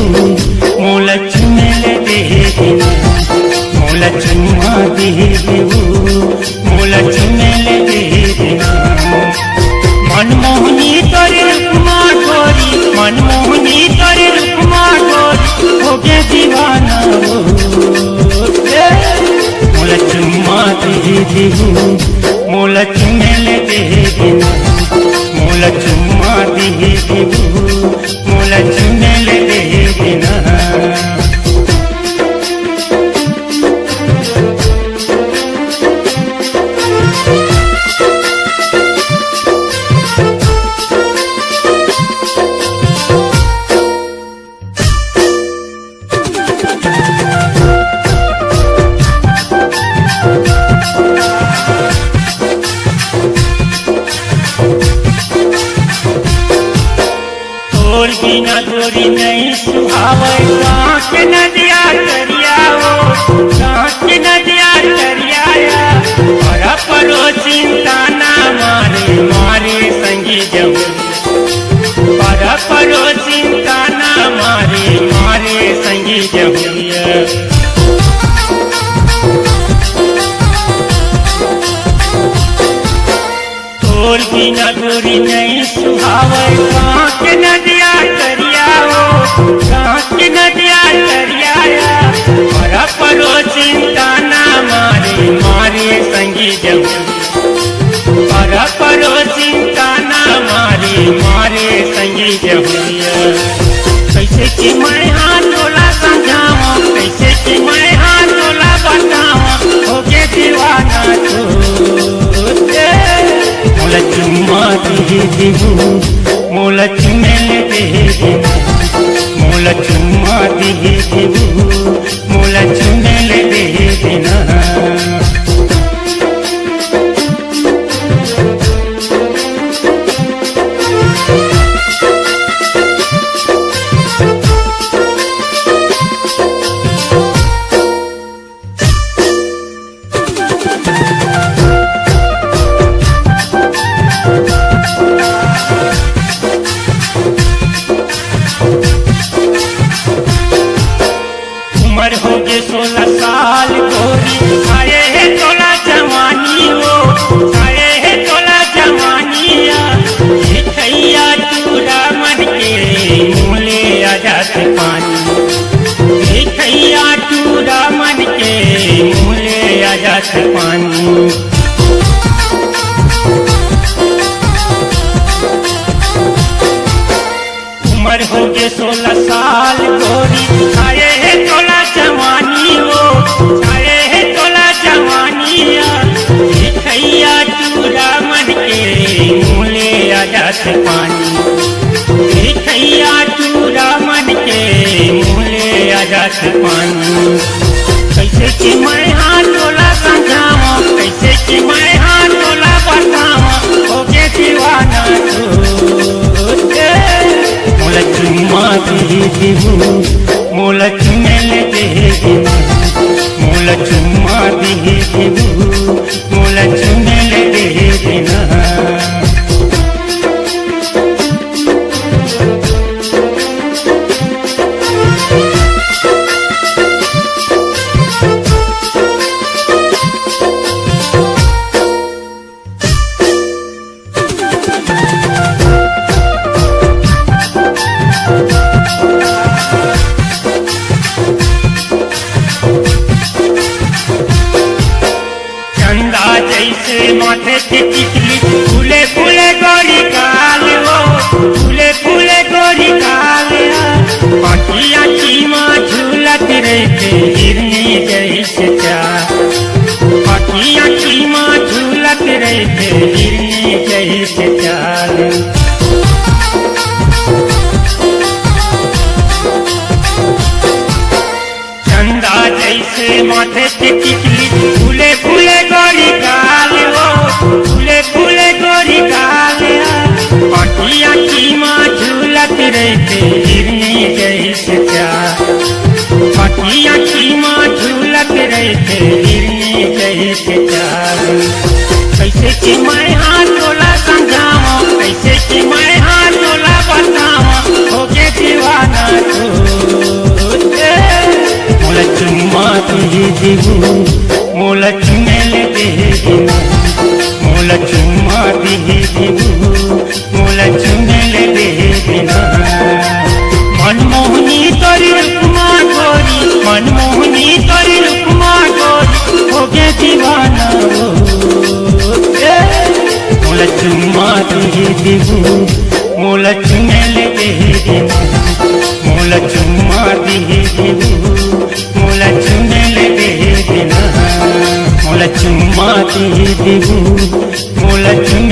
देहू मोला चुमेल देना मोला चुम्मा देहू मोला चुमेल देना मनमोहनी तोरे रुकमा गोरी मनमोहनी तोरे रुकमा गोरी हो गया दीवाना मोला चुम्मा देहू मोला चुमेल देना मोला चुम्मा देहू मोला चुमेल देना तोर बिना गोरी नहीं सुहावे कांच नदिया करिया हो कांच नदिया करिया और परो चिंता ना मारे मारे संगी जब और परो चिंता ना मारे मारे संगी जब तोर बिना गोरी नहीं सुहावे कांच नदिया करिया हो कांच नदिया करिया और परो चिंता ना मारे मारे संगी जब और परो चिंता ना मारे मारे संगी जब कैसे कि मैं हाथ तोला समझावा कैसे कि मैं हाथ तोला बतावा हो गया दीवाना मोला चुम्मा देहू मोला चुमेल देना मोला चुम्मा देहू मोला चुमेल देना उम्र हो गए 16 साल गोरी आए है तोला जवानी हो आए है तोला जवानिया भैया चूड़ा मन के मूले आ जाते पानी भैया चूड़ा मन के मूले आ जाते पानी उम्र हो गए 16 साल गोरी आए है तोला जवानी हो आए है तोला जवानिया भैया चूड़ा मन के मूले आ जाते पानी भैया चूड़ा मन के मूले आ जाते पानी कैसे कि मैं हाथ तोला समझावा कैसे कि मैं हाथ तोला बतावा हो गया दीवाना मोला चुम्मा देहू मोला चुमेल देना मोला चुम्मा देहू मोला चुमेल देना चंदा जैसे माथे पे टिकली फूले फूले गोरी काल हो फूले फूले गोरी काल पाटिया की माँ झूलत रहते हिरनी जैसे चार पाटिया की माँ झूलत रहते हिरनी जैसे चार चंदा जैसे माथे पे टिकली फूले फूले गोरी काल हो फूले फूले गोरी काल पाटिया की माँ झूलत रहते हिरनी जैसे चार पाटिया की माँ झूलत रहते हिरनी जैसे चार कैसे कि मैं हाथ तोला समझावा कैसे कि मैं हाथ तोला बतावा हो गया दीवाना देबू मोला चुमेल दे देना मोला चुम्मा दे देबू मोला चुमेल दे देना मनमोहनी तोरी रुकमा गोरी मनमोहनी तोरी रुकमा गोरी हो गया दीवाना मोला चुम्मा दे देबू मोला चुमेल दे देना मोला चुम्मा दे देबू मोला चुमेल दे देना मोला चुम्मा दे देबू मोला चुमेल